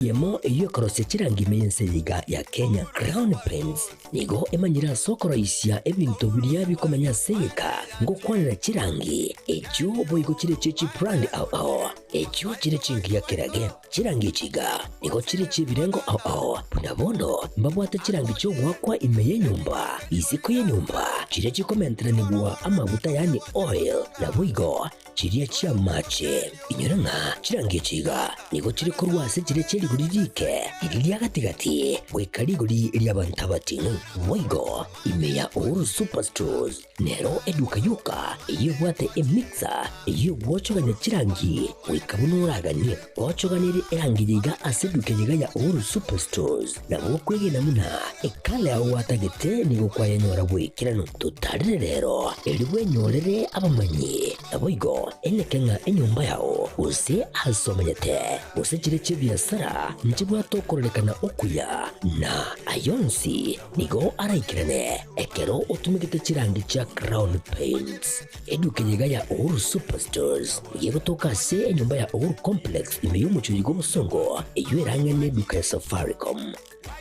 Yemo iyo korosya kirangi mense yiga ya Kenya Crown Paints nigo emanyira sokoro isya ebintu biriya bikomanya seka ngo kwanira kirangi ekyo boyiko kire chichi brand ao ekyo kire chingi ya kirage kirangi chiga nigo kire chibirengo ao nabono mbabwata kirangi cyo gwakwa imeye nyumba isiko ye nyumba kire chikomentera nibwa amavuta yani oil na boigo kiriya chia mache inyuranga kirangi chiga nigo kire korwase kire cheri guririke iriya gatigati wekariguri ry'abantu batinu boigo imeya Uhuru Superstores nero eduka yuka iyo bwate emixer iyo bwocoganya kirangi wikabunuraganye bwocoganire erangi yiga aseduke yiga ya Uhuru Superstores nabo kwegena muna ekale aho watagete nigo kwayanyora bwikirano tutarire rero eliwe nyorere abamanyi naboigo enekenga enyumba yao use asomanyete use kire biasara njibwa tokorelekana okuya na ayonsi nigo araikirane ekero utumigite kirangi cha Crown Paints eduke yiga ya Uhuru Superstores yego tokase enyumba ya Uhuru Complex imeyumucho yigo musongo iyo erange neduka ya Safaricom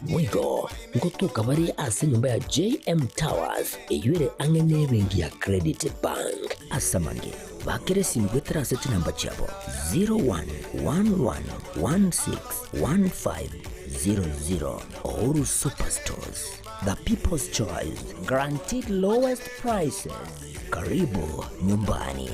mwigo ngotuka bari ase nyumba ya JM Towers iyo ere ange nebengi ya Credit Bank asamange bakere simgwetera seti namba chabo 0111161500 Uhuru Superstores, the people's choice, guaranteed lowest prices. Karibu nyumbani.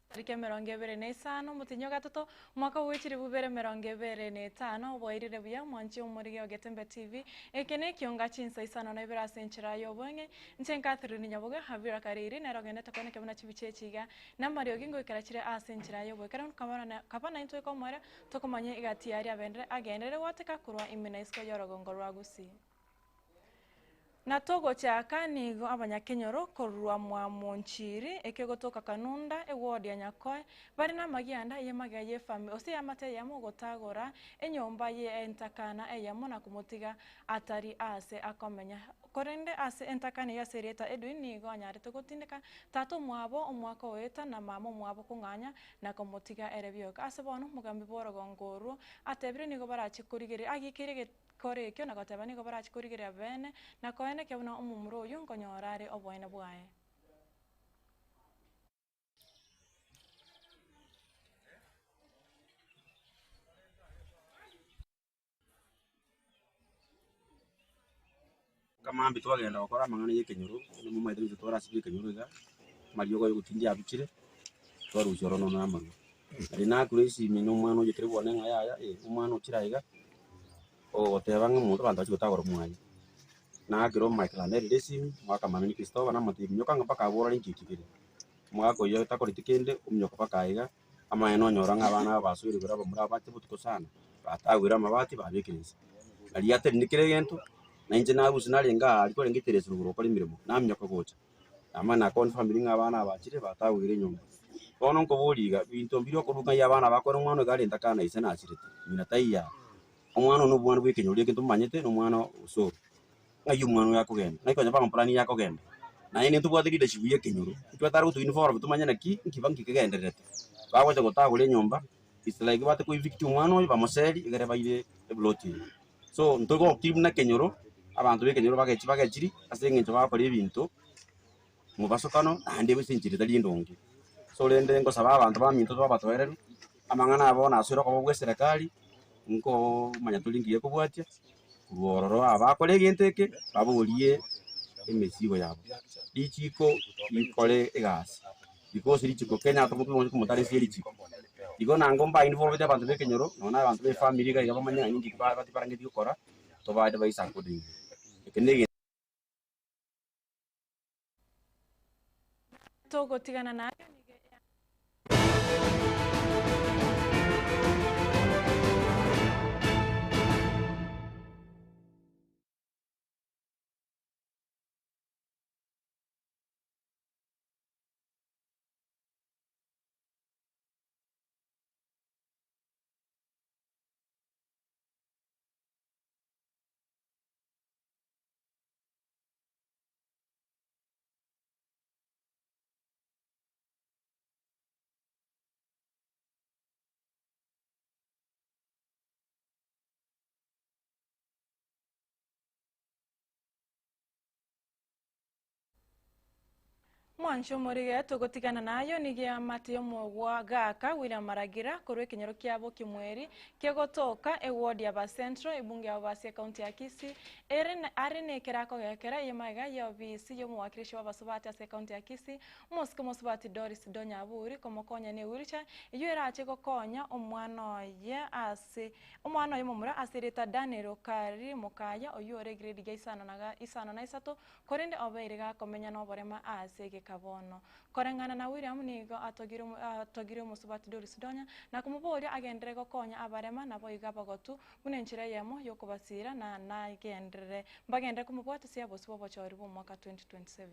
Tariki 25 mutinyo gatatu mwaka w'ikiri bubere 25 oboirire buya mwanchi omurige ogetembe TV ekene kionga chinsa isano na ibira senchira yobonge Catherine Nyabuga habira kariri nero geneta kone kebona chibichechiga na Mario Gingo ikarachire asenchira yobwe karon kabana into ikomora tokomanye igati yari abendre agendere wateka kurwa imina isko yorogongo rwagusi na togo chaka nigo abanyakenyoro korwa mwa monchiri ekegotoka kanunda ewodi ya nyakoe bari na magianda ye magaye fami osi amate yamo gotagora enyomba ye entakana eyamo na kumutiga atari ase akomenya korende ase entakana ya serieta Edwin nigo anyare togotindeka tato mwabo omwaka weta na mamo mwabo kunganya na kumutiga erebyoka ase bono mugambi borogongoro atebire nigo barachikurigire agikirige kore kyo nakotebani ko barachikurigire bene na koene kyabona umumuro uyu nkonyorare obwene bwaye kama mbi twagenda gukora amang'ana y'ikenyoro mu maitho nitwe twaracibie kenyoro iga mariogo y'ogutindia abikire twarucioro nono amaru ari nakure icimi n'omwana oyo kiri bwone ng'a yaya omwana okira iga ogoteba ng'omonto abanto bachigotagora omwanya nagero Michael Nelson mwaka manini Christopher na matibi nyoka mpaka abora nkikigire mwaka oyo takoriti kende omnyoka pakaiga amaeno nyora ng'abana basubire kuraba muri abati butuko sana batagwira amabati babikiriza ali ateri nikire gento na inje nabuzi narenga ariko rengitereza uruguru kora imirimo namya ko gocha amana kon family ng'abana bakire batagwire nyumba bono nkoburiga binto mbiro kuruga y'abana bakora umwana gari ndakana ise nasirite minataiya umwana no bwana bw'Ekenyoro kintu manyete no mwana usoro ayo umwana yakugenda naiko nyaba plan yakugenda na ine tubwate leadership y'Ekenyoro twatara gutu uniform tumanya naki nkibanki kigenderete bawaje gotagura nyumba it's like bate ko evict umwana oyo bamoseri igare baire ebloti so ntogo team na Kenyoro abantu b'Ekenyoro bagechiri asenge ncho bakora ebintu mubasokano ande bisinjire tali ndongi so lende ngo saba abantu baminto babatwerera amangana abo nasura ko bwe serikali ngo manya tulingiye kubwatia kubororo abakore genteke babuliye emesigo yabo ichiko ikole egasi because ichiko Kenya tumutu kumutari siri chiko igo nango mba involved abantu b'Ekenyoro nona abantu be family ga yabo manya nyingi bati parange dikora to baade baisa kodi ekene togo tigana nayo Mwancho moriga tugutigana nayo nigia Mateo Mogwa gaka William Maragira kurwe Kenyoro kiabo kimweri kegotoka eward ya ba Central ibunge ya Basia county ya Kisii arine kerako gekera yemaga ya obisi yo mwakirishi wa basubati ya county ya Kisii Mosco Mosubati Doris Donyaburi komokonya ne wiricha iyo erache gokonya omwana ye mumura asirita Daniel Okari mukaya oyore grade ya isano na isato korende obeiriga komenya no borema asege kabono korengana na William nigo atogire Musubati Doris Donya na kumuboria agendere gokonya abarema nabo igabagotu munenchire yemo yokubasira na nagendere bagende kumubwata sia bosi bobochori bo mwaka 2027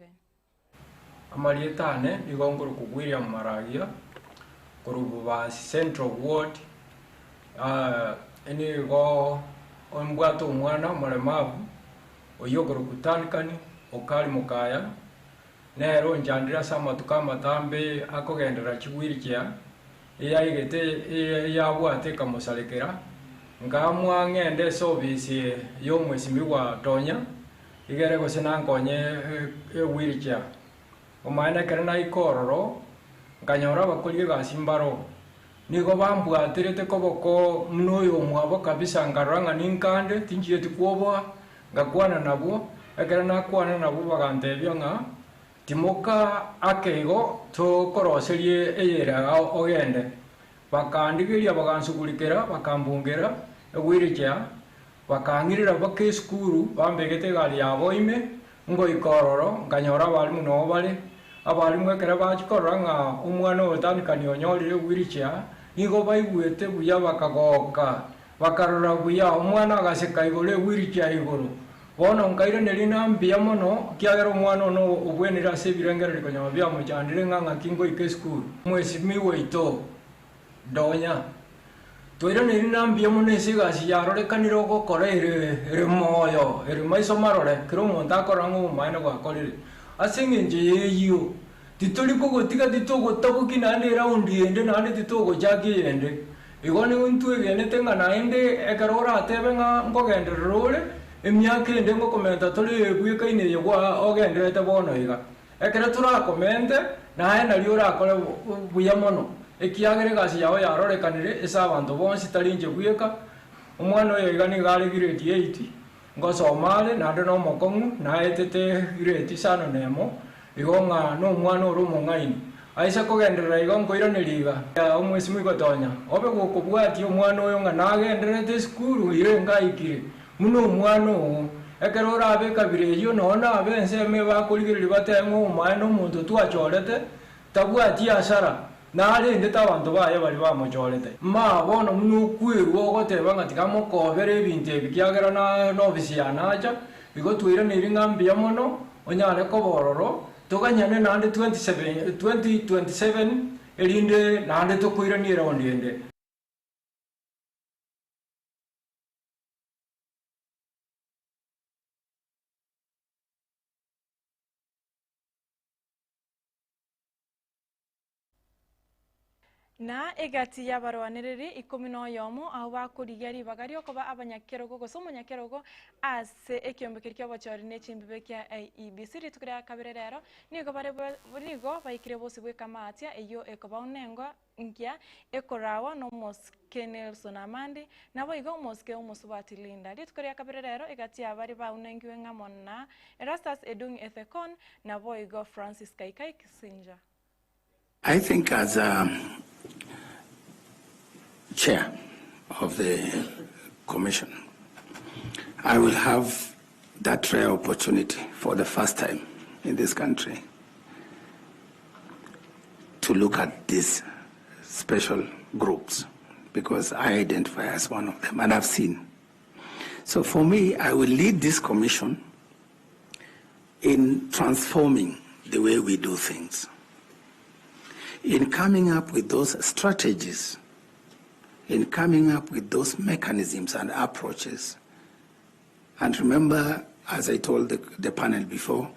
amalietane igongoro ku William Maragia kuruba Central Ward eni go ombwato umwana mulemavu oyogoro kutanikani okali mukaya nero njandira sama tukama tambe akogendera kigwirikia eyayigete yabwate kamusalekera ngamwa ngende service yo mwesimi wa Tonya igere go senankonye ewirikia omaana kana ikororo nganyora bakoliye gasimbaro nigo bambwatirete koboko mnoyo mwabo kabisa ngaranga ninkande tinjiye tikwoba ngakwana nabo ekana kwana nabo bagantebya nga timoka akego to koroserie eyera ogende bakandigiria bagansugulikera bakambungera ewirikia bakangirira bake skuru bambegete gali yabo ime ngo ikororo nganyora bali muno bale abalimu ekera bachikorora nga umwana otandikani onyorire wirikia nigo baigwete buya bakagoka bakarora buya umwana agaseka igole wirikia igoro bono nkaire nerina mbia mono kiagera umwana no ubwenera sebirengera rikonya bya mujandire nga kingo ike school mwesi miweito Donya toira nerina mbia mono esigasi yarore kaniro gokora ere moyo ere maiso marore kiro monta korango maina gwa kolire asingenje yeyo titoli ko gotiga titogo tabuki nande round yende nande titogo jagi yende igone untu egene tenga naende ekarora atebenga ngogende role emyaka ende ngo komenta toli ebuyeka ine yegwa ogende tebono iga ekere tura komente na ena liora akole buyamono ekiagere gasi yawo yarore kanire esa abantu bonsi talinje buyeka umwana oyo igani gale grade 8 ngo somale nande no mokongu na etete grade sano nemo igonga no mwana orumo ngaini aisa kogendera igongo ironeriga ya umwesi Tonya obe gukubwati umwana oyo nga nagenderete skuru ire ngaikire muno umwana ekerora abe kabire yo nona abense me bakuligirira batengo umwana omuntu twachorete tabwati asara nale ndeta abantu baye bali bamuchorete ma bono muno kwirwo goteba ngati kamukobere ebintu ebikyagera na novisi yanacha bigotwire niringambia mono onyale kobororo tuganyane nande 2027 elinde nande to kuira ni rondiende. Na egati y'abarwaniriri 11 aho bakuriye ari bagari okuba abanyakerogo goso munyakerogo ase ekyombekero ky'abachori n'echimbibe kya IEBC ritukire akabere rero nigo baikire bose bwekamatia eyo ekoba unengo nkya ekorawa no moske Nelson Amandi nabo igo moske umusubati Linda ritukire akabere rero egati y'abari baunengiwe ngamona Erastus Edung Ethekon nabo igo Francis Kaikai Kisinja. I think as chair of the commission, I will have that rare opportunity for the first time in this country to look at these special groups because I identify as one of them and I've seen. So for me, I will lead this commission in transforming the way we do things, in coming up with those strategies, in coming up with those mechanisms and approaches. And remember, as I told the panel before,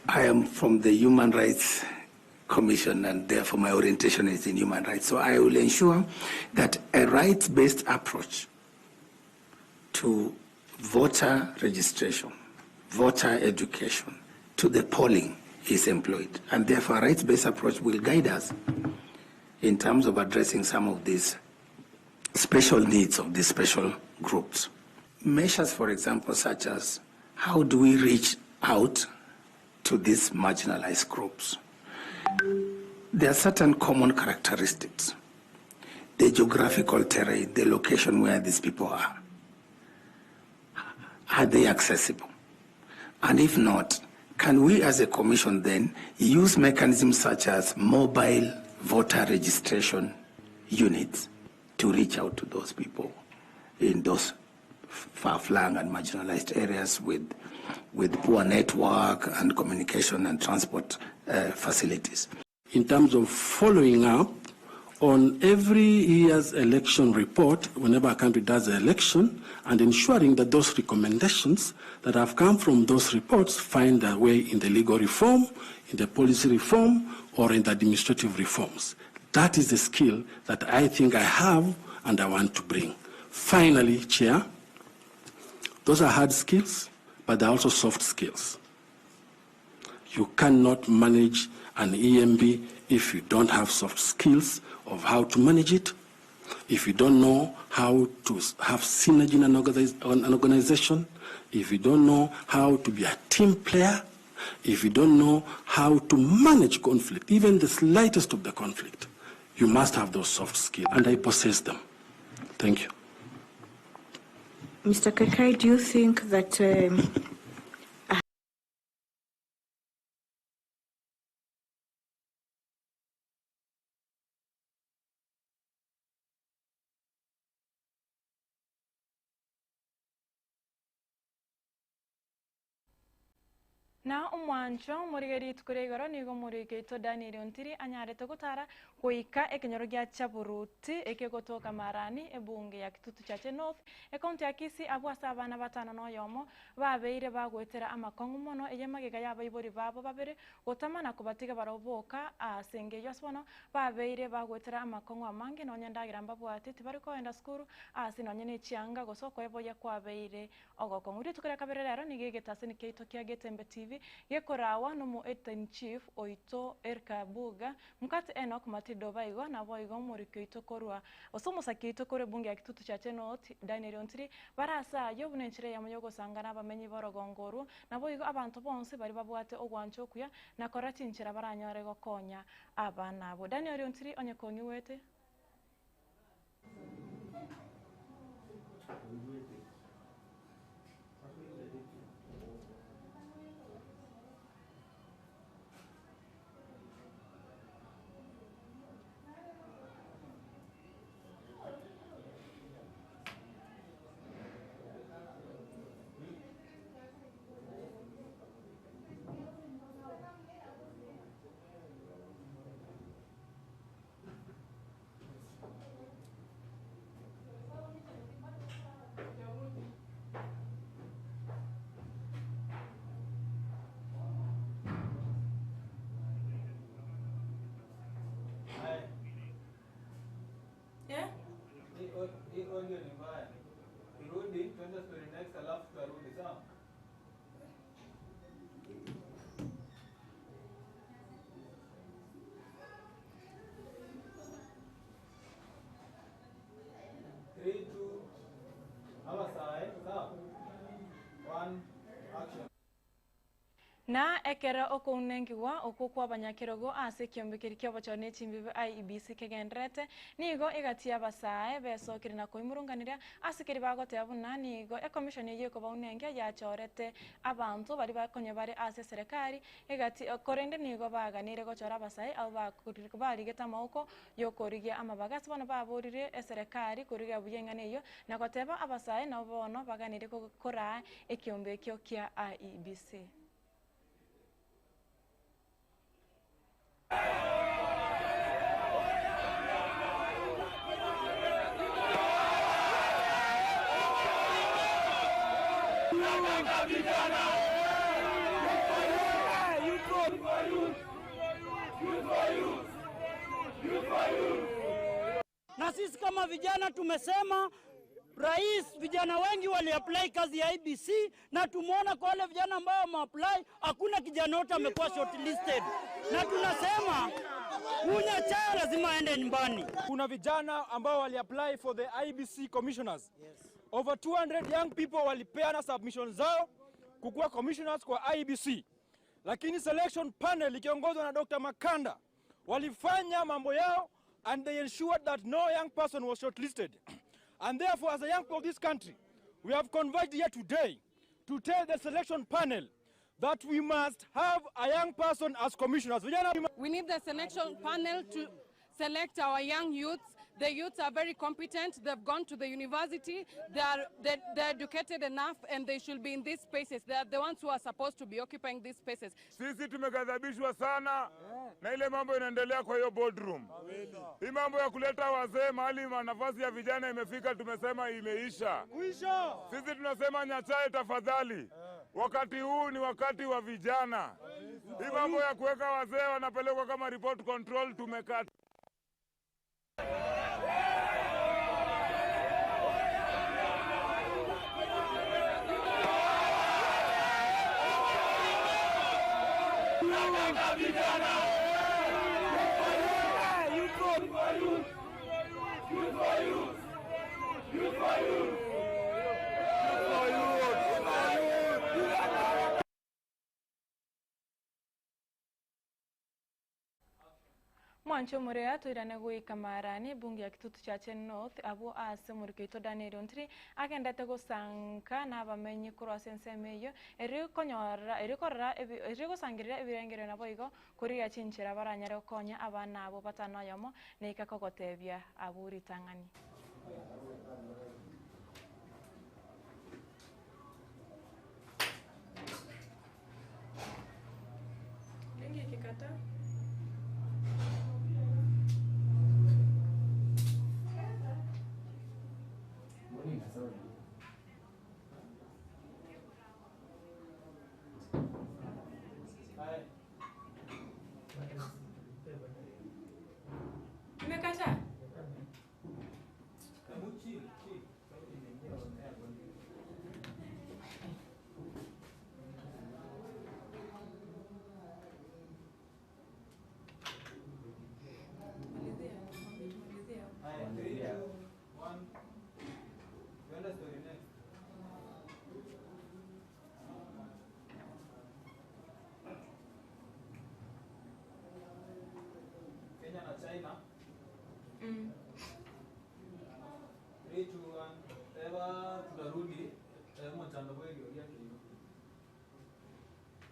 I am from the Human Rights Commission and therefore my orientation is in human rights. So I will ensure that a rights-based approach to voter registration, voter education, to the polling is employed. And therefore a rights-based approach will guide us in terms of addressing some of these special needs of these special groups. Measures, for example, such as how do we reach out to these marginalized groups? There are certain common characteristics. The geographical terrain, the location where these people are. Are they accessible? And if not, can we as a commission then use mechanisms such as mobile voter registration units to reach out to those people in those far-flung and marginalized areas with poor network and communication and transport facilities. In terms of following up on every year's election report, whenever a country does an election, and ensuring that those recommendations that have come from those reports find their way in the legal reform, in the policy reform, or in the administrative reforms. That is the skill that I think I have and I want to bring. Finally, Chair, those are hard skills, but they're also soft skills. You cannot manage an EMB if you don't have soft skills of how to manage it, if you don't know how to have synergy in an organization, if you don't know how to be a team player, if you don't know how to manage conflict, even the slightest of the conflict, you must have those soft skills, and I possess them. Thank you. Mr. Kaikai, do you think that na umwancho murigeri tukuregoro nigo murigeito Daniel Ontiri anyarete gutara kuika ekenyoro gya Chaburuti ekegotoka Marani ebunge ya Kitutu Chache North ekonti ya Kisii abwasa abana batano noyomo babeire bagwetera amakongo mono eyemagega yabaibori babo babere gotamana kubatiga baroboka asenge yosbono babeire bagwetera amakongo amange nonyendagira mbabwate tibari koenda skuru asinonye ne chianga gosoko eboya kwabeire ogokongo uri tukere kabere rero nigegeta keito kya Getembe TV yekorawa no editor-in-chief oito Erkabuga mukati Enoch Matido baigo na boigo muriko itokorwa osomusa kitokore bunge ya Kitutu Chache North Daniel Ontiri barasa yo bunenchire ya munyogo sangana bamenyi borogongoru na boigo abantu bonse bari babwate ogwancho kuya na korati nchira baranyore gokonya abana bo Daniel Ontiri onye konyi wete Tuende story next alafu tutarudi sawa? Na ekera okounengiwa okukwa abanyakirogo ase kiombekeri kiobochone chimbibe IEBC kegendrete nigo igatia basae besokire na koimurunganira ase keri bagoteba buna nigo ekomishoni ye kobaunenge yachorete abantu bari bakonye bari ase serikali igati korende nigo baganire gochora basae abo barigeta amaboko yokorigia amabagasi bono baburire eserikali kurigia buyengane iyo na goteba abasae nabo bono baganire kora ekiombekio kia IEBC. Na sisi kama vijana tumesema rais, vijana wengi waliapply kazi ya IEBC na tumeona kwa wale vijana ambao wameapply hakuna kijana wote amekuwa shortlisted. Na tunasema unya chao lazima aende nyumbani. Kuna vijana ambao waliapply for the IEBC commissioners. Over 200 young people walipeana submission zao kukuwa commissioners kwa IEBC. Lakini selection panel ikiongozwa na Dr. Makanda walifanya mambo yao and they ensured that no young person was shortlisted. And therefore, as a young people of this country, we have converged here today to tell the selection panel that we must have a young person as commissioners. We need the selection panel to select our young youths. The youths are very competent. They've gone to the university. They're educated enough and they should be in these spaces. They are the ones who are supposed to be occupying these spaces. Sisi tumegadhabishwa sana na ile mambo inaendelea kwa hiyo boardroom. Hii mambo ya kuleta wazee mahali nafasi ya vijana imefika, tumesema imeisha. Sisi tunasema Nyachae tafadhali. Wakati huu ni wakati wa vijana. Hii mambo ya kuweka wazee wanapelekwa kama report control tumekata. Mwancho murea tuirane guika marani bunge ya kitutu cha Chen North abo ase murikeito Daniel Ontri agendete gusanka n'abamenyi kurose nsemeyo eri gusangirira ebirengero nabo igo kuri ya chinchira baranyare konya abana abo batano yamo neika kogotebya aburi tangani. Lengi kikata Umekata? Kenya na China. 3, 2, 1. Eva tunarudi mchando bwegi yake.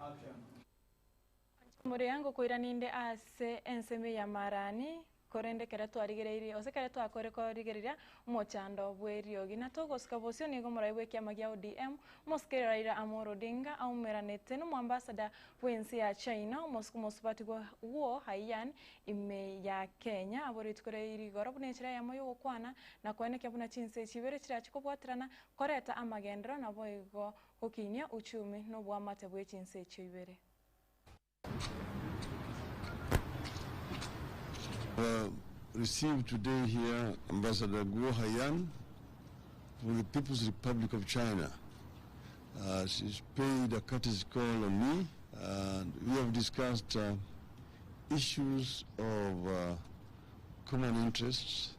Action. Muri yangu koiraninde ase enseme ya marani korende kera twarigereire ose kera twakore korigereria mochando bweriogi na togosika bosio nigo muraibwe kia magia ODM moskerera Amoro Odinga aumeranete no ambassador wensi ya China mosubati wo Haiyan ime ya Kenya abori tukoreiri goro bunechira ya moyo gukwana na kwene kya buna chinse chibere chira chikobwatirana koreta amagendero na boigo gokinya uchumi no bwamate bwe chinse chibere. Received today here Ambassador Guo Haiyan, for the People's Republic of China. She's paid a courtesy call on me, and we have discussed issues of common interests.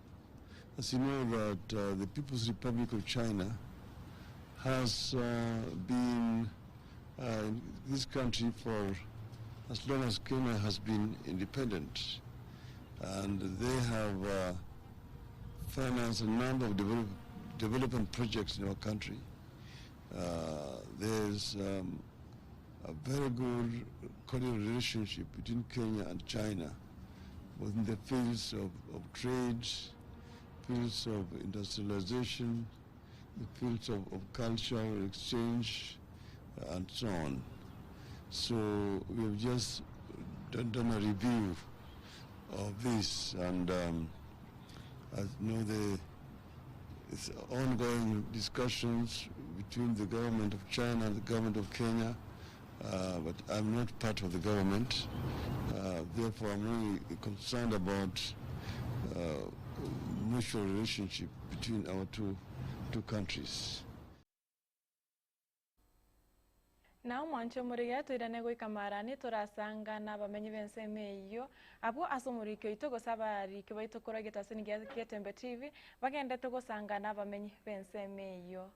As you know that the People's Republic of China has been in this country for as long as Kenya has been independent, and they have financed a number of development projects in our country. There's a very good cordial relationship between Kenya and China, both in the fields of trade, fields of industrialization, the fields of cultural exchange, and so on. So we have just done a review of this, and as you know, it's ongoing discussions between the government of China and the government of Kenya, but I'm not part of the government. Therefore, I'm really concerned about mutual relationship between our two countries. Na mwancho muriya tuirane gwikamarani turasanga n'abamenyi b'enseme iyo abo asomurikyo itogo sabari kibaito kurageta sinigia Getembe TV bagenda tugosanga n'abamenyi b'enseme iyo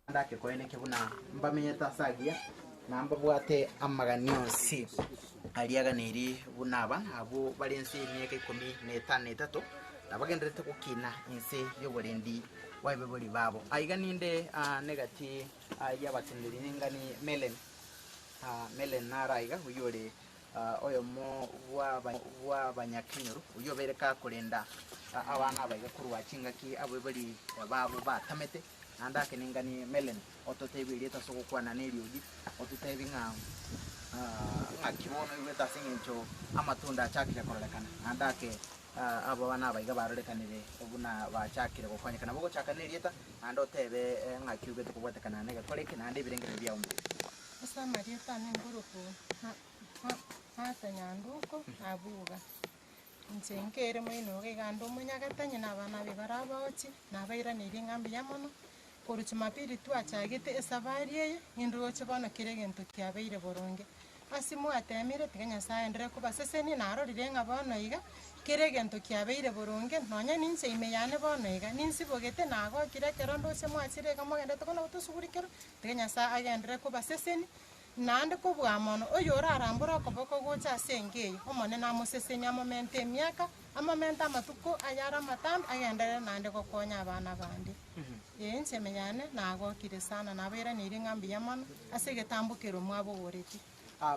ndake koene kibuna mbamenye tasagia namba bwate amaganyo si aliaga niri bunaba abo balense imyaka 13 nabagendete kukina inse yoborendi waibe boli babo aiganinde negati yabatindiri ningani Melen naraiga uyore oyo mo wa banyakinyoro uyobereka kurenda abana baiga kurwa chingaki abo bali babo batamete andake ningani Melen ototebiri tasokukwana neriogi ototebi ngakibono ibeta singencho amatunda chakira korelekana andake abo bana baiga barorekanire obuna bachakire gukonyekana bogo chakanirieta ando tebe ngakiubete kubwatekana nega koleke nande birengere bya umbe asa marieta ni ngurupu hata nyanduko abuga nsenkere mwino gigando munyagatanye nabana bibarabaochi nabaira niringambi yamono koruchumapiri twachagite esabariye indroche bana kiregento kyabeire boronge asimu atemire tiganya saendere kuba seseni narorire ngabana iga kiregento kyabeire boronge nonya ninse imeyane bana iga ninsi bogete nago kirekero ndose mwachire gamogende tokona utusuburikero tiganya sa agendere kuba seseni nande ko bwamono oyora arambura koboko gocha sengeye omone na museseni amamente emyaka amamenta amatuko ayara matambi agendere nande kokonya abana bandi yense menyane nago kire sana nabera niri ngambi yamano asegetambukiro mwabo goreti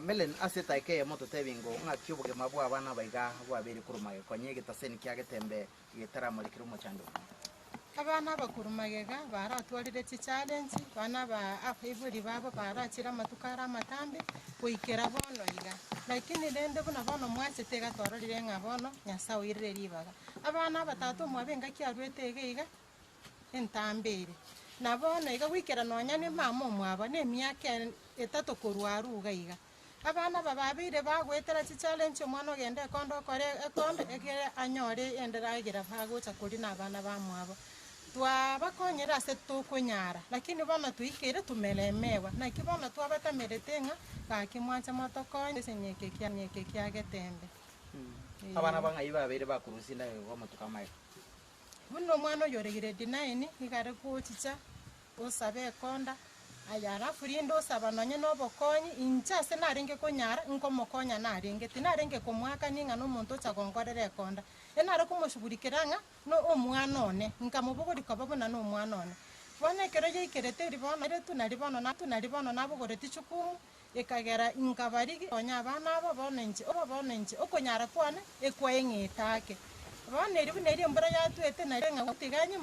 Melen asetaike moto tebingo ngakiubuge mabwa abana baiga bwabiri kurumage konyege taseni kya Getembe gitara muri kirumo chando abana bakurumagega baratwarire ci challenge bana ba afivuri babo barakira matukara amatambe kuikera bono iga lakini rende buna bono mwacetega twarorire ngabono nyasa wirire ribaga abana batatu mwabenga kyarwetege iga entambere nabono iga wikera nonya ni mama mwaba ne myaka etato kurwaruga iga abana bababire bagwetera ci challenge mwana gende kondo kore ekonde egere anyore endera igira bagocha kuri nabana bamwabo twabakonyera se tukunyara lakini bana tuikire tumelemewa na kibona twabatameretenga kakimwacha motokonye senyeke kya Getembe abana bangayiba babere bakurusinda gomotukamaye buno mwana yoregire dinaini igare kuchicha osabe konda ayara furindo sabanonye nobokonyi inchase narenge konyara nkomokonya narenge tinarenge komwaka ninga no muntu chagongorere konda enara kumushuburikiranga no omwana one nkamubogori kababona no omwana one bone kero yikerete ribona re tunaribono nabogoreti chukumu ekagera inkabarigi onya abana abo bonenje okonyara kwane ekwaengitake bone ribuneri mbura yatwete narenga utiganye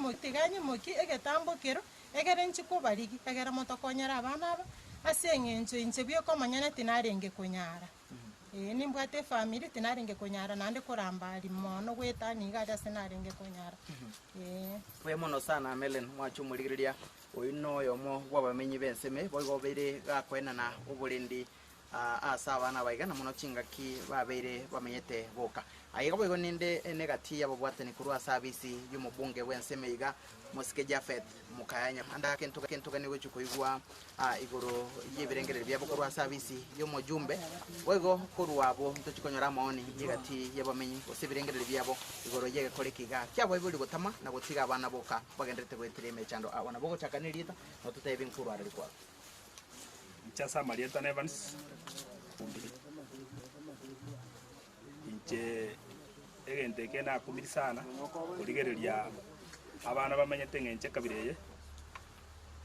moki egetambokero egere nchiko barigi egere motokonyera abana aba asengencho inche byo komanyana tinarenge konyara nimbwate family tinarenge konyara nande korambali mono gwetani gada senarenge konyara we mono sana Melen mwachumurigiria oino yomo wabamenyi benseme boigobere gakwena na uburendi asa abana baiga na muno chingaki babeire bamenyete boka aiga boigo ninde negati abo bwatani kurwa service y'umubunge w'enseme iga Mosike Jafet mukayanya anda kentuka ni wechu kuigwa igoro yebirengerere byabo kurwa service y'umujumbe wego kurwa abo tuchikonyora maoni yigati yabamenyi osibirengerere byabo igoro yege kolekiga kyabo ibuli gutama na gutiga abana boka bagenderete gwetireme chando abana boko chakanirita no tutebe nkuru ari kwa Chasa Marieta Evans inche egente kena kumiri sana kurigereria abana bamenyete ngenche kabireye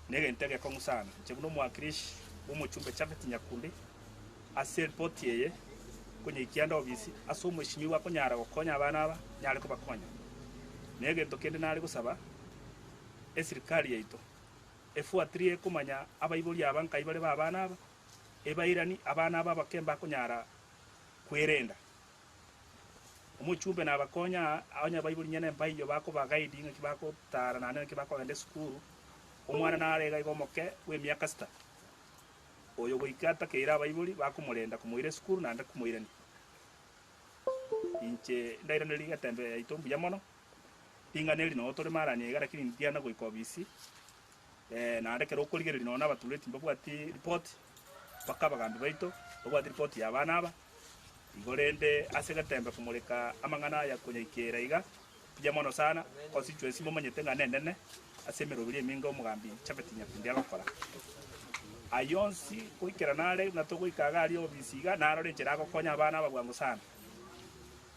negente ge kongu sana nche kuno mwakirishi umuchumbe Jafet Nyakundi ase report yeye kwenye ikianda obisi aso mweshimiwa konyara gokonya abana aba nyale kubakonya negento kende nali gusaba esirikali yaito efuatirie kumanya abaibuli abanka ibale babana aba ebairani abana aba bakemba kunyara kwerenda umuchumbe na bakonya abanya baibuli nyene mbayo bako ba guiding kibako tara nane kibako ende school umwana narega igomoke we myaka 6 oyo goikata keira baibuli bakumurenda kumuire school nande kumuireni inche ndairane liga tembe itombu ya mono tinganeli no tore maranye igara kiri ndiana goikobisi na ndekero kurigereri nona batuleti mbabwati report bakabagambi baito babwati report ya bana aba igorende asegatembe kumureka amangana ya kunyikera iga pija mono sana constituency momanyete nganene asemero biri eminga omugambi Jafet Nyakundi agakora ayonsi kuikera nare na togoikaga ari obisiga naro renjera gokonya abana abagwango sana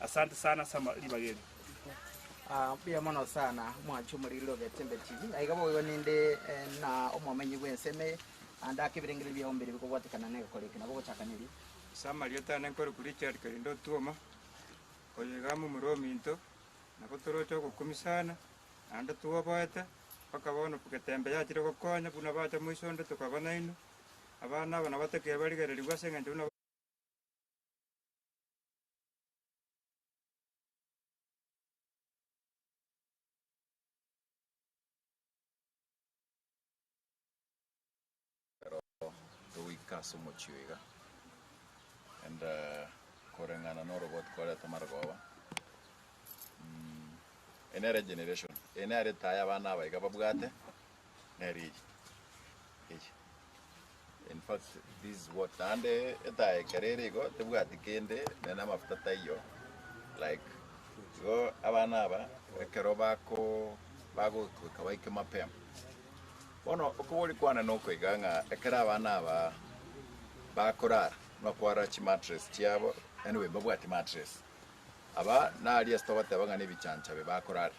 asante sana sama libageri pia mono sana mwachu murilo Getembe TV aiga boyo ninde na omumenyi gwenseme anda kibirengere bya ombere biko gwatikana ne kolekina boko chakaniri sama liota nankore kuri Richard Karindo tuoma koyegamu murominto nakotorocho gukumisana anda tuwa bata pakabona Getembe yachire gokonya buna bata mwisonde tukabana ino abana bana bateke baligereri gwasenga nduna Kaso mochiga and korengana no robot kore tamargoba enere generation enere taya bana baiga babugate neri in fact this is what ande etaya kerere go tebugati kende nena mafuta tayo like go abana aba keroba ko bago kawaike mapem bono okobori kwana no kwiganga ekera abana aba bakorara nakwara chi mattress chiabo anyway babwati mattress aba na alias tobate abangane bichanchabe bakorara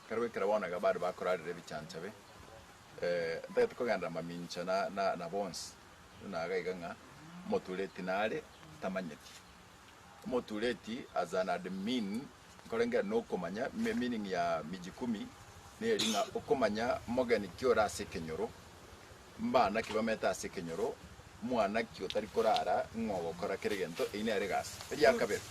karwe karabona gabado bakorara bichanchabe ndete koganda mamincha na bones na gaiganga motuleti nale tamanyeti motuleti as an admin korenga no komanya meaning ya mijikumi ne ringa okomanya mogani kiora sekenyoro mbana kibameta sekenyoro mwana kyo tari korara ngogo kora keregento ine aregas ya kabere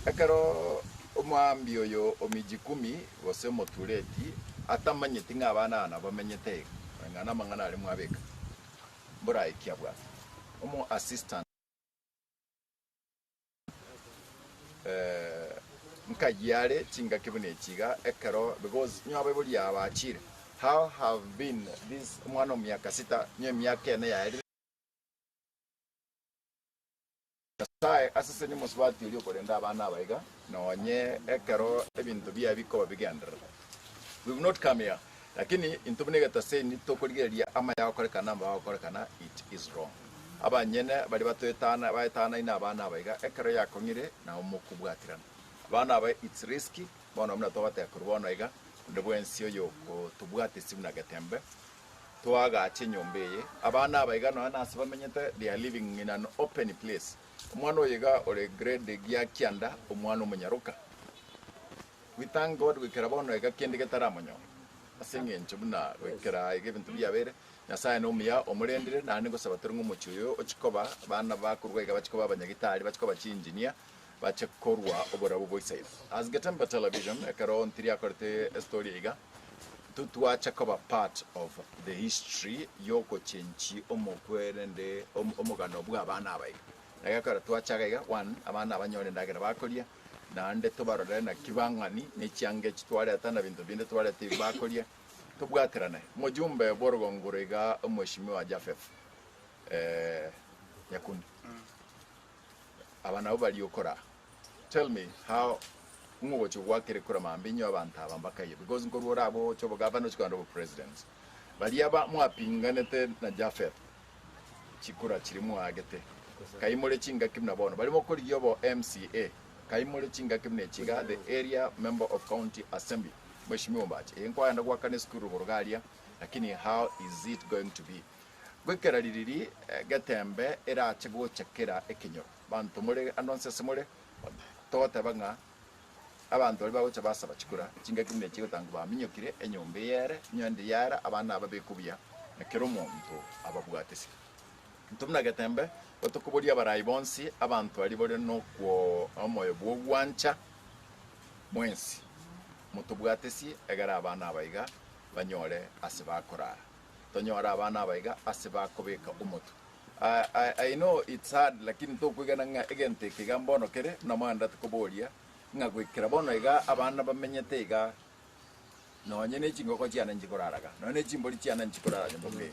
akaro omwambi oyo omijikumi wose motuleti atamanyeti ngabana na bamenyete ngana mangana ali mwabeka mbora ikiabwa omo assistant nkajyare chinga kibune chiga ekaro because nyabe buli abachire how have been this mwana myaka 6 myaka ene ya sai asase ni musbati uri korenda abana baiga nonye ekero ebintu bya biko bigandra we will not come here lakini intubunega tase ni tokorigeria ama ya korekana ba korekana it is wrong abanyene bari batoyetana bayetana ina abana baiga ekero yakongire na umukubwatirana abana ba it's risky bona mna tobate kurubona iga ndebwensi yo ko tubwate simuna Getembe twaga chenyombeye abana baiga no anase bamenyete they are living in an open place umwana oyiga ore grade gya kyanda umwana umunyaruka we thank God we kerabono ega kende getaramonyo asenge nchubuna we kera ibintu byabere nyasaye no muya omurendire nane gusaba turi nk'umucyuyo okikoba bana bakurwega bakikoba abanyagitari bakikoba cyinjinia bachekorwa obora bo voice as Getembe television ekaro ntiria korte story iga tutuacha kuba part of the history yoko chenchi omokwerende omogano bw'abana abayi nagakora twachagaga one abana abanyore ndagera bakoria nande tubarore na kibangani n'icyange kitwareta na bintu binde twareta bakoria tubwaterana mujumbe borogongorega umushimi wa Jafef Nyakundi abana abo bali okora. Tell me how ngo wakire kura mambinyo abantu abambakaye because ngorora abo cyo governor cyangwa president bali aba mwapinganete na Jafef chikura kirimo agete kayimole chinga kimna bono bali mokori yobo MCA kayimole chinga kimne chiga the area member of county assembly mheshimiwa mbache enkwanda kwa kane skuru burugalia lakini how is it going to be gwekera liriri gatembe era chego chekera ekinyo bantu muri annonce muri tota banga abantu bali bagocha basaba chikura chinga kimne chigo tangu baminyokire enyombe yere nyondi yara abana ababekubya nakero muntu ababwatesi ntumna gatembe otokuboria barayi bonsi abantu bali bole no kwo omoyo bwogwancha mwensi mutubwatesi egara abana abayiga banyore asibakora tonyora abana abayiga asibakobeka umutu. I know it's hard lakini tokwigana nga egente kigambono kere na mwanda tukuboria nga gwikira bono iga abana bamenyete iga no nyene chingoko cyana njikoraraga none chimboli cyana njikoraraga mbonge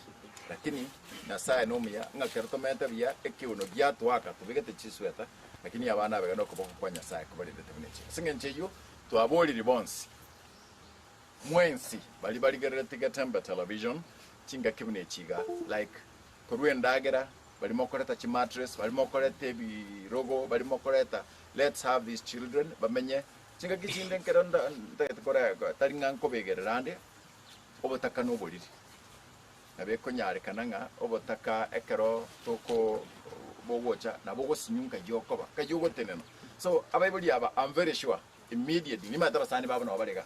lakini na saa nomia nga kertomete bya ekiuno gyatwaka tubigete chisweta lakini abana abaga no kuboko kwanya saa kubali determination singencheyo twaboli ribonsi mwensi bali gerete gatemba television chinga kibune chiga like kurwendagera bali mokoreta chi mattress bali mokoreta birogo bali mokoreta let's have these children bamenye chinga kichinde nkeronda ntakora taringa nkobegererande obotaka no boliri nabeko nyare kananga obotaka ekero toko bogocha nabogo sinyunga yokoba kayogo teneno so abaibuli aba I'm very sure immediately ni matara sani baba no balega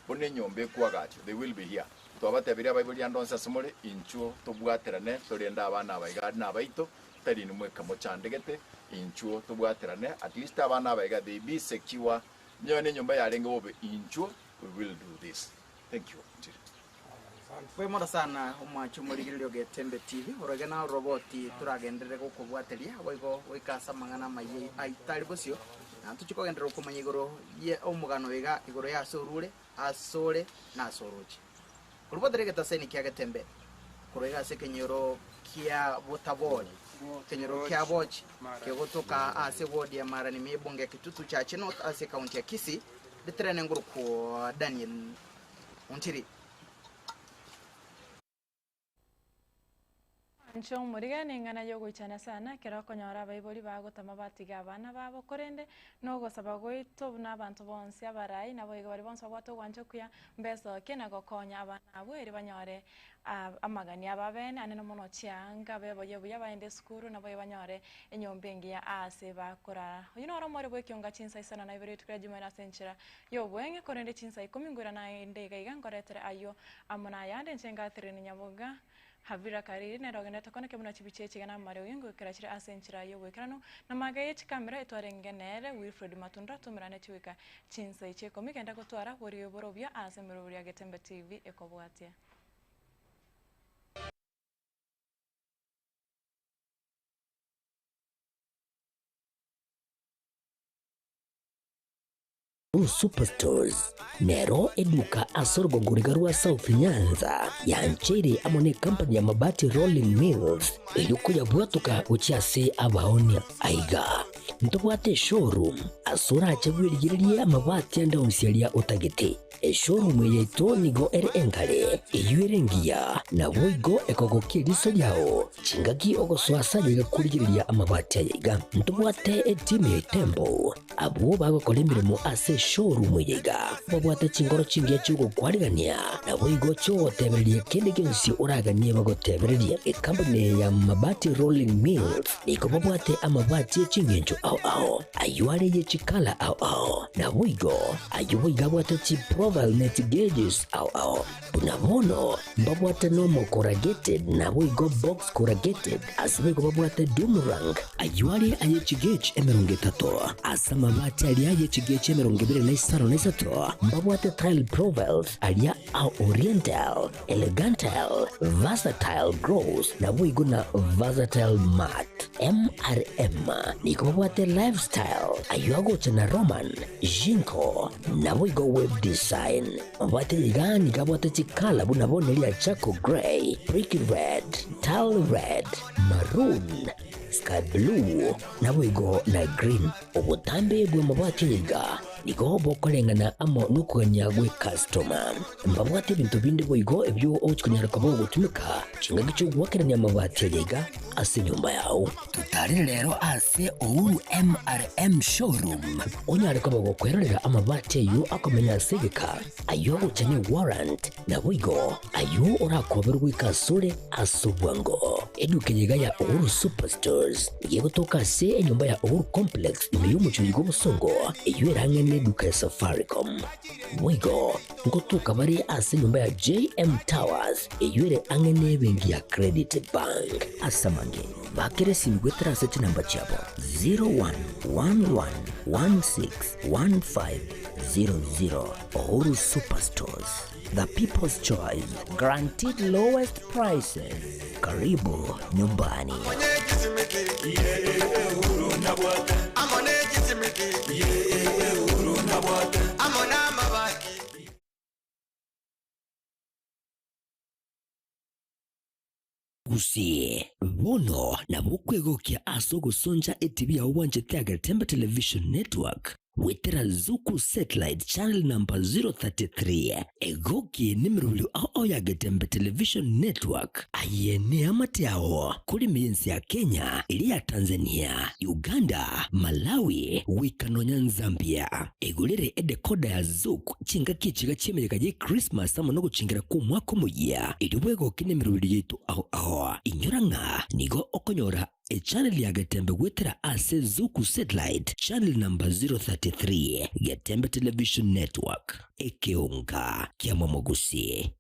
bonne nyombe kuagacho they will be here to abatabiri abaibuli andonsa somole inchuo tobwaterane torenda abana abaiga na abaito tari ni mweka mochandegete inchuo tobwaterane at least abana abaiga they be secure nyone nyomba yarenge bobe inchuo we will do this. Thank you. Fue moda sana umwacho muri gilio Getembe TV orogena roboti turagendere ko kubwateria boigo wikasa mangana mayi aitari bosio tuchiko gendero ko manyigoro ye omugano wega igoro ya sorure asore na sorochi kurubotere getaseni kya Getembe kurega sekenyoro kia botaboli kenyoro kia bochi ke gotoka ase wodi ya marani mebonge kitutu cha Chinot ase county ya Kisii detrene nguru ko Daniel Untiri Ncho muriga ningana yo goichana sana kera konyora baiboli bagotama batiga abana babo korende no gosaba goito n'abantu bonse abarayi nabo igo bari bonse bwato gwancho kuya mbeso kena gokonya abana abo eri banyore amagani ababene aneno mono chianga bebo yebuya baende skuru nabo banyore enyombengi ya ase bakora uyu no romore bwe kyonga chinsa isana na ibere tukira jumana senchira yo bwenge korende chinsa 10 ngura na ndega igangoretere ayo amona yande nchenga 3 nyaboga Havira kariri na rogenda tokona kemuna chibicheche gana mare uyingo kirachira asenchira yo wekrano na magaye chikamera etwarengenere Wilfred Matunda tumirane chiwika chinsa iche komikenda gutwara bori borobya asemero ya Getembe TV ekobwatia Superstores Nero eduka asorgo gurigarua South Nyanza yanchiri amone company ya mabati Rolling Mills eyuko ya bwatuka uchiase abaonia aiga ntobwate showroom asura achagwirigiria amabati anda unsialia utagete showroom yeto nigo ere engale eyuerengia na boigo ekogokie liso yao chingaki ogoswasa yiga kurigiriria amabati aiga ntobwate team Tembo abo bago kolemiremo ase showroom yiga babwate chingoro chingia chugo kwarigania na boigo cho tebereria kende gensi uraganie bago tebereria company ya mabati Rolling Mills niko babwate amabati chingencho au ayuare ye chikala au na boigo ayuwe gabwate chi profile net gauges au unabono mbabwate normal corrugated na wigo box corrugated asibe kubabwate Dumrang ayuali ayechigage emerongetato asama bati alia ayechigage emerongibire na isaro na isato mbabwate tile profiles alia au oriental elegantal versatile gross na wigo na versatile mat MRM ni kubabwate lifestyle ayuago chana Roman Jinko na wigo web design mbabwate yigani kabwate chikala bunabone lia Chaco Grey, Brick Red, Tile Red, Maroon, Sky Blue, na wigo na Green. Obutambe bwe mabwate yiga nigo bokolengana amo nukwenya gwe customer. Mbabwate bintu bindi bwigo ebyo ochikunyara kabo gutumika kinga gicho gwakeranya mabwate yiga ase nyumba yao. Tutari lero ase Uhuru MRM showroom. Onyara kabo gokwerera amabwate yu akomenya segeka. Ayo uchanye warrant na wigo ayo orakoberwa ikasure asubwango. Edukenyiga ya Uhuru Superstores yego toka se enyumba ya Uhuru Complex niyo muchuyigo busongo iyo erangene duka ya Safaricom. Wigo ngotuka bari ase nyumba ya JM Towers iyo ere angene bengi ya Credit Bank asamange bakere simgwetera ase namba chabo 0111161500. Uhuru Superstores, the people's choice, guaranteed lowest prices. Karibu nyumbani. Usie bono na bukwegokia asogo sonja etibia wanje Tiger Tembe Television Network wetera Zuku Satellite Channel number 033 egoki nimrulu au ya Getembe Television Network ayene amatiao kuri miensi ya Kenya, ilia Tanzania, Uganda, Malawi, Wikanonya Zambia. Egulere edekoda ya Zuku chinga kichiga chimereka je Christmas ama nogo chingira ku mwaka muya iliwego kinemrulu yetu au inyoranga nigo okonyora a channel ya Getembe wetera ase Zuku Satellite Channel number 033 Getembe Television Network ekeonga kia Mwamogusi.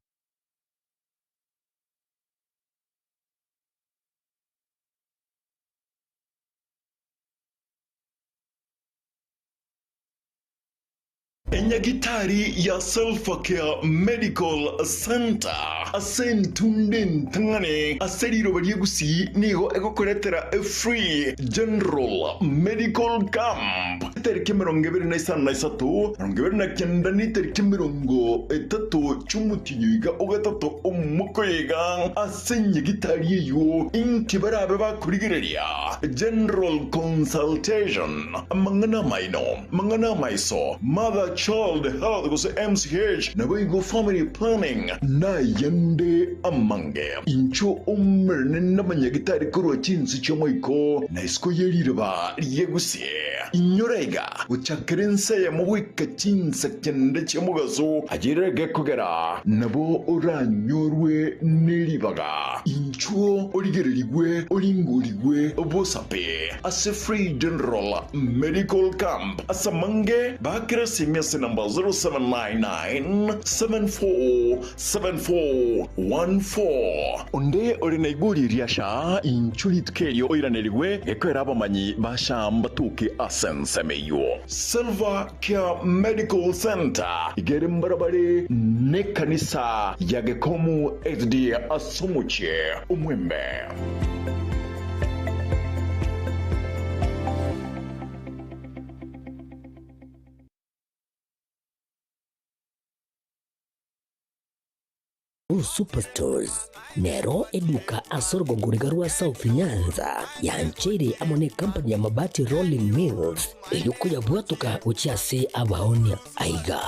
Enyagitari ya Self-Care Medical Center asentunde ntangane aseriro bariegusi nigo egokoretera a free general medical camp terike 2023 2029 terike 30 cy'umutinyo yiga ugatatu umukoyega asenyagitari yo inkibarabe bakurigereria general consultation mangana maino mangana maiso mother child health goes MCH na go family planning na yende amange incho umerne n'abanyagitari kuro cyinsi cyo moiko na isko yerirba yegusie inyorega uchakerense ya muwika cyinsa cyende cyo mugazo agirege kugera nabo uranyorwe niribaga incho origererigwe oringurigwe obosape as a free general medical camp asamange bakresi number 0799747414 onde orina iguri riasha inchuli tkerio oiranerigwe ekwera abamanyi bashamba tuke asensemeyo Self-Care Medical Center igere mbarabare ne kanisa yagekomu SD asumuche umwembe. Superstores nero eduka asorgo ngurigarua South Nyanza ya nchiri amone company ya mabati Rolling Mills eyuko ya bwatuka uchiase abaonia aiga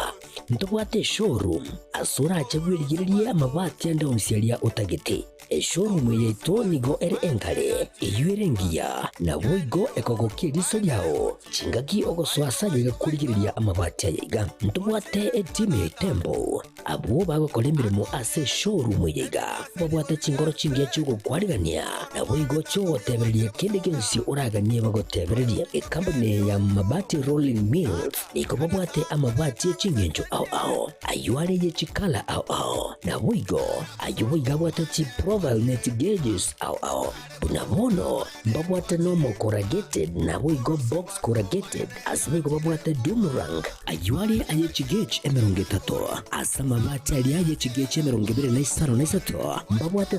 ntobwate showroom asura achagwirigirie amabati anda onsialia utagete showroom yeto nigo enkale eyuerengia na boigo ekogokie riso lyao chingaki ogoswasa yiga kurigiria amabati aiga ntobwate etime tembo abo bago kolemiremo ase showroom yiga babwate chingoro chingia chugo kwarigania na boigo chotebereria kende kensi uraganie bagotebereria company ya mabati rolling mills iko babwate amabati chingenjo au ayuare ye chikala au na boigo ayuiga bwate chi profile net gauges au unamono babwate normal corrugated na boigo box corrugated asibigo babwate Dumarang ayuare aye chigage emerongetato asama bati aliaye chigage emerongebe na isaro na isato babwate